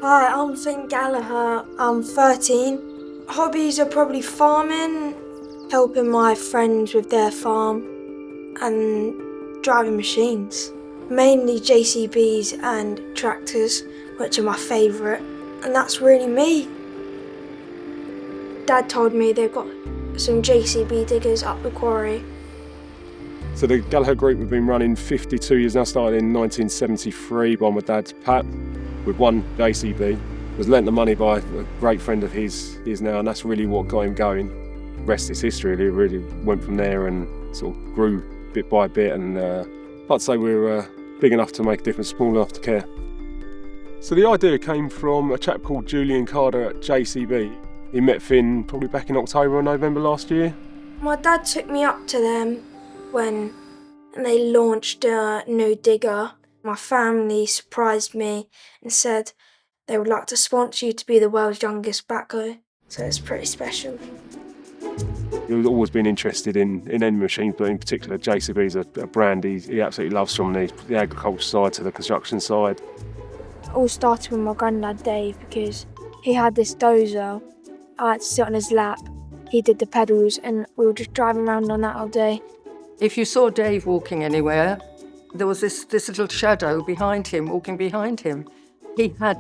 Hi, I'm Finlay Gallagher. I'm 13. Hobbies are probably farming, helping my friends with their farm, and driving machines. Mainly JCBs and tractors, which are my favourite, and that's really me. Dad told me they've got some JCB diggers up the quarry. So the Gallagher Group have been running 52 years now, started in 1973 by my dad's Pat, with one JCB. Was lent the money by a great friend of his now, and that's really what got him going. The rest is history. It really went from there and sort of grew bit by bit, and I'd say we were big enough to make a difference, small enough to care. So the idea came from a chap called Julian Carter at JCB. He met Finn probably back in October or November last year. My dad took me up to them when they launched a new digger. My family surprised me and said they would like to sponsor you to be the world's youngest backhoe. So it's pretty special. He's always been interested in any machines, but in particular JCB is a brand he absolutely loves, from the agriculture side to the construction side. It all started with my granddad Dave because he had this dozer. I had to sit on his lap. He did the pedals and we were just driving around on that all day. If you saw Dave walking anywhere, there was this little shadow behind him, walking behind him. He had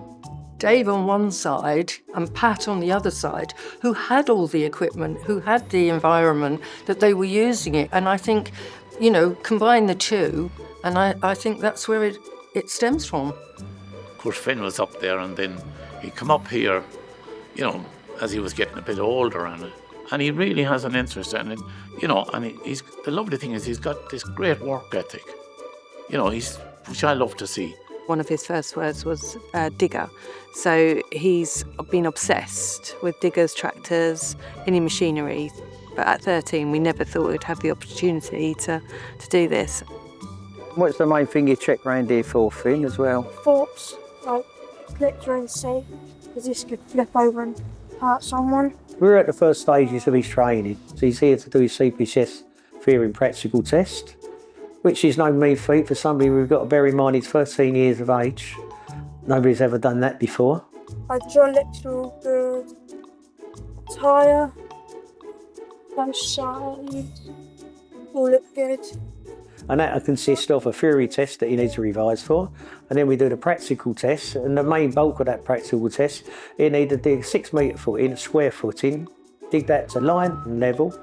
Dave on one side and Pat on the other side, who had all the equipment, who had the environment, that they were using it. And I think, combine the two, and I think that's where it stems from. Of course, Finn was up there, and then he come up here, as he was getting a bit older, and he really has an interest in it, and he's the lovely thing is he's got this great work ethic, which I love to see. One of his first words was digger. So he's been obsessed with diggers, tractors, any machinery. But at 13, we never thought we'd have the opportunity to do this. What's the main thing you check round here for, Finn, as well? Forks, like flips are unsafe because this could flip over and hurt someone. We're at the first stages of his training. So he's here to do his CPCS theory and practical test, which is no mean feat for somebody we've got to bear in mind he's 13 years of age. Nobody's ever done that before. Hydraulics are all good. Tyre, both sides, all look good. And that consists of a theory test that he needs to revise for, and then we do the practical test, and the main bulk of that practical test, he needs to dig 6 metre footing, square footing, dig that to line and level,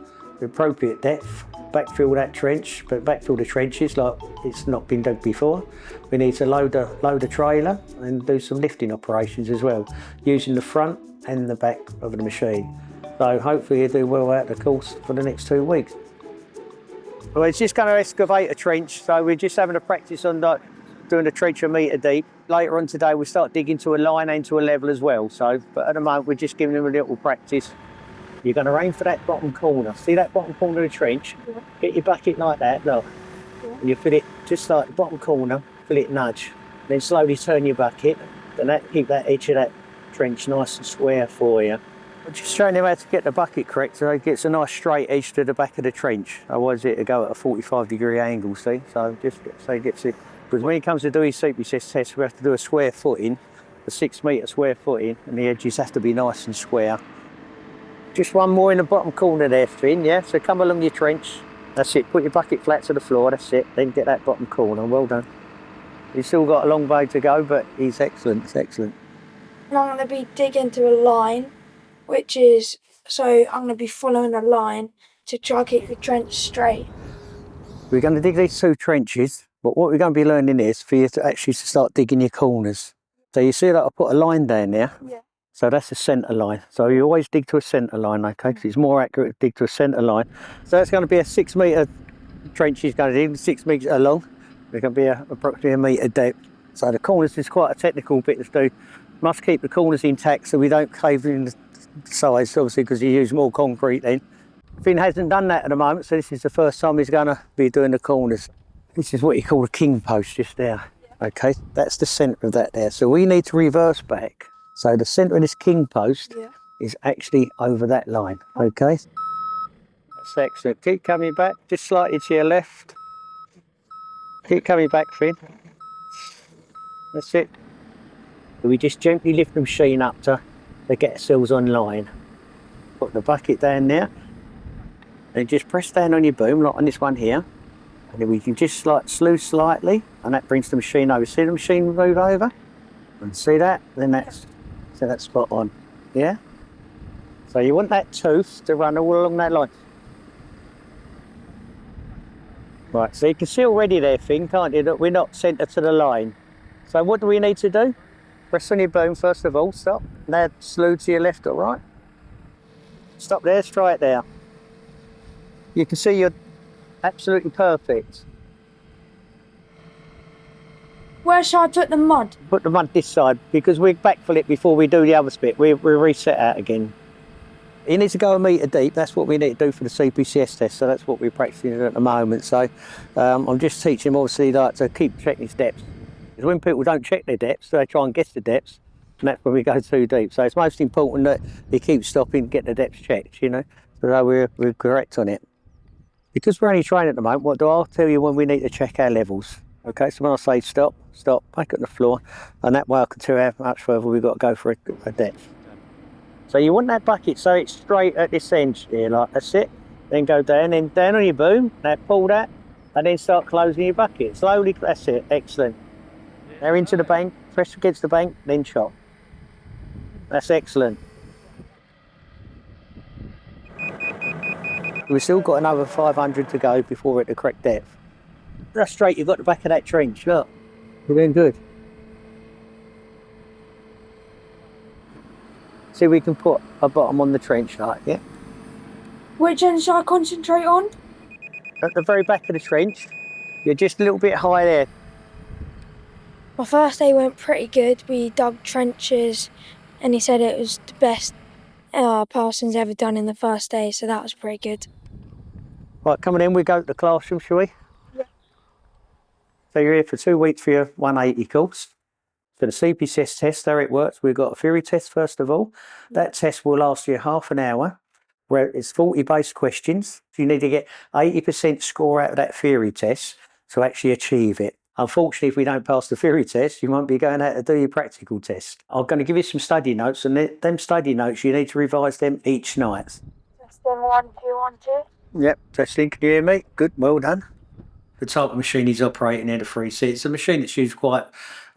the appropriate depth, backfill that trench, but backfill the trenches like it's not been dug before. We need to load a trailer and do some lifting operations as well, using the front and the back of the machine. So hopefully he'll do well out of the course for the next 2 weeks. Well, it's just going to excavate a trench, so we're just having a practice on doing a trench a metre deep. Later on today we'll start digging to a line and to a level as well, but at the moment we're just giving him a little practice. You're going to aim for that bottom corner. See that bottom corner of the trench? Yeah. Get your bucket like that, look. Yeah. And you fill it just like the bottom corner, fill it nudge. Then slowly turn your bucket, and keep that edge of that trench nice and square for you. I'm just showing him how to get the bucket correct so it gets a nice straight edge to the back of the trench. Otherwise it'll go at a 45-degree angle, see? So just so he gets it. Because when he comes to do his CPCS test, we have to do a square footing, a 6 metre square footing, and the edges have to be nice and square. Just one more in the bottom corner there, Finn, yeah? So come along your trench. That's it. Put your bucket flat to the floor, that's it. Then get that bottom corner. Well done. He's still got a long way to go, but he's excellent. It's excellent. And I'm going to be digging to a line, so I'm going to be following a line to try to keep the trench straight. We're going to dig these 2 trenches, but what we're going to be learning is for you to actually start digging your corners. So you see that I put a line down there? Yeah. So that's a centre line. So you always dig to a centre line, okay? Because it's more accurate to dig to a centre line. So that's going to be a 6 metre trench he's going to dig, 6 metres long. It's going to be approximately a metre deep. So the corners is quite a technical bit to do. Must keep the corners intact so we don't cave in the sides, obviously, because you use more concrete then. Finn hasn't done that at the moment, so this is the first time he's going to be doing the corners. This is what you call a king post just there. Okay, that's the centre of that there. So we need to reverse back. So the centre of this king post is actually over that line, okay? That's excellent. Keep coming back, just slightly to your left. Keep coming back, Finn. That's it. We just gently lift the machine up to get ourselves on line. Put the bucket down there, and just press down on your boom, like on this one here. And then we can just slew slightly, and that brings the machine over. See the machine move over? And see that? Then that's spot on. Yeah? So you want that tooth to run all along that line. Right, so you can see already there, Finn, can't you, that we're not centre to the line. So what do we need to do? Press on your boom first of all, stop. Now slew to your left or right. Stop there, try it there. You can see you're absolutely perfect. Where should I put the mud? Put the mud this side, because we backfill it before we do the other bit. We reset out again. You need to go 1 metre deep. That's what we need to do for the CPCS test. So that's what we're practicing at the moment. So I'm just teaching them, obviously, like, to keep checking his depths. Because when people don't check their depths, they try and guess the depths, and that's when we go too deep. So it's most important that you keep stopping, get the depths checked, you know, so we're correct on it. Because we're only training at the moment, what do I tell you when we need to check our levels? Okay, so when I say stop, back at the floor, and that way I can tell how much further we've got to go for a depth. So you want that bucket so it's straight at this end here, like that's it. Then go down, then down on your boom, now pull that, and then start closing your bucket. Slowly, that's it, excellent. Now into the bank, press against the bank, then chop. That's excellent. We've still got another 500 to go before we're at the correct depth. That's straight, you've got the back of that trench, look. You're doing good. See, we can put a bottom on the trench like, yeah? Which end should I concentrate on? At the very back of the trench, you're just a little bit high there. My first day went pretty good. We dug trenches and he said it was the best a person's ever done in the first day, so that was pretty good. Right, coming in, we go to the classroom, shall we? Yeah. So you're here for 2 weeks for your 180 course. For the CPCS test, how it works, we've got a theory test first of all. That test will last you half an hour, where it's 40 base questions. So you need to get 80% score out of that theory test to actually achieve it. Unfortunately, if we don't pass the theory test, you won't be going out to do your practical test. I'm going to give you some study notes, and them study notes, you need to revise them each night. Testing 1, 2, 1, 2. Yep, testing, can you hear me? Good, well done. The type of machine he's operating in, the 3CX, it's a machine that's used quite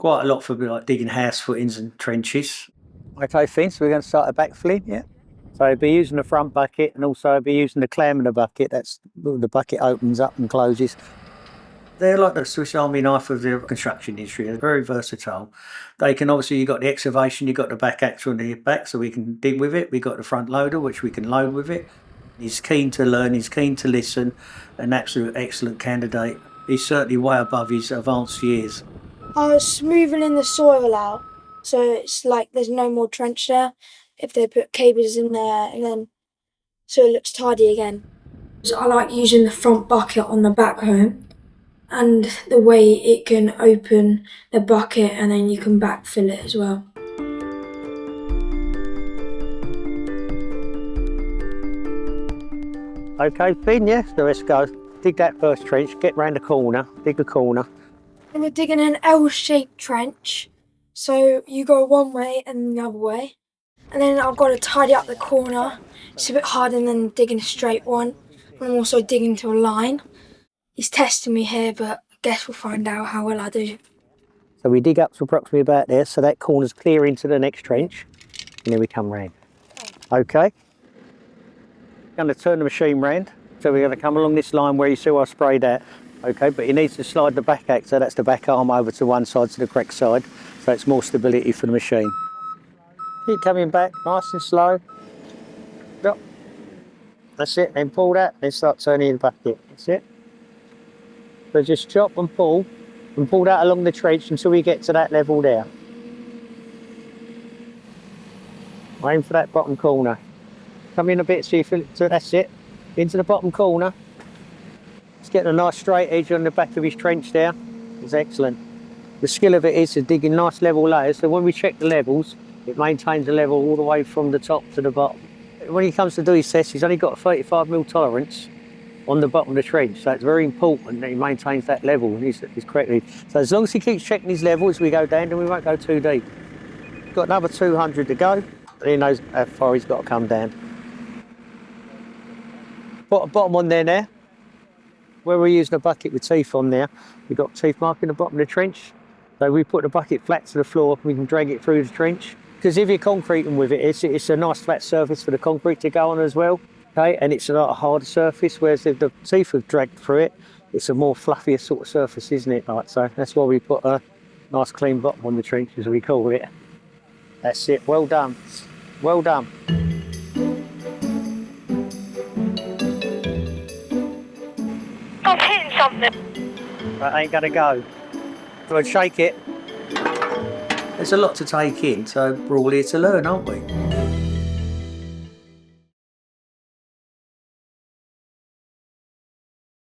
a lot for like digging house footings and trenches. Okay, Finn, so we're going to start a backfilling, yeah? So I'll be using the front bucket, and also I'll be using the clam in the bucket. That's the bucket opens up and closes. They're like the Swiss Army knife of the construction industry. They're very versatile. They can obviously, you've got the excavation, you've got the back axle on the back, so we can dig with it. We've got the front loader, which we can load with it. He's keen to learn, he's keen to listen, an absolute excellent candidate. He's certainly way above his advanced years. I was smoothing in the soil out, so it's like there's no more trench there. If they put cables in there, and then so it looks tidy again. So I like using the front bucket on the backhoe, and the way it can open the bucket and then you can backfill it as well. Okay, Finn, yeah, so let's go. Dig that first trench, get round the corner, dig the corner. And we're digging an L-shaped trench, so you go one way and the other way. And then I've got to tidy up the corner. It's a bit harder than digging a straight one. I'm also digging to a line. He's testing me here, but I guess we'll find out how well I do. So we dig up to approximately about there, so that corner's clear into the next trench, and then we come round. Okay. Going to turn the machine round, so we're going to come along this line where you see I sprayed that. Okay, but you need to slide the back axle, that's the back arm, over to one side, to the correct side, so it's more stability for the machine. Keep coming back, nice and slow. Drop. That's it, then pull that, then start turning the bucket. That's it. So just chop and pull that along the trench until we get to that level there. Aim for that bottom corner. Come in a bit so you feel it, so that's it. Into the bottom corner. Let's get a nice straight edge on the back of his trench there. It's excellent. The skill of it is to dig in nice level layers, so when we check the levels, it maintains the level all the way from the top to the bottom. When he comes to do his test, he's only got a 35mm tolerance on the bottom of the trench, so it's very important that he maintains that level and he's correctly. So as long as he keeps checking his level as we go down, then we won't go too deep. Got another 200 to go. He knows how far he's got to come down. Bottom on there now. Where we're using a bucket with teeth on there, we've got teeth mark in the bottom of the trench. So we put the bucket flat to the floor, we can drag it through the trench. Because if you're concreting with it, it's a nice flat surface for the concrete to go on as well. Okay, and it's a lot harder surface, whereas if the teeth have dragged through it, it's a more fluffier sort of surface, isn't it? Like, so that's why we put a nice clean bottom on the trench, as we call it. That's it, well done. Well done. I'm hitting something. Right, ain't gonna go. Go and shake it. There's a lot to take in, so we're all here to learn, aren't we?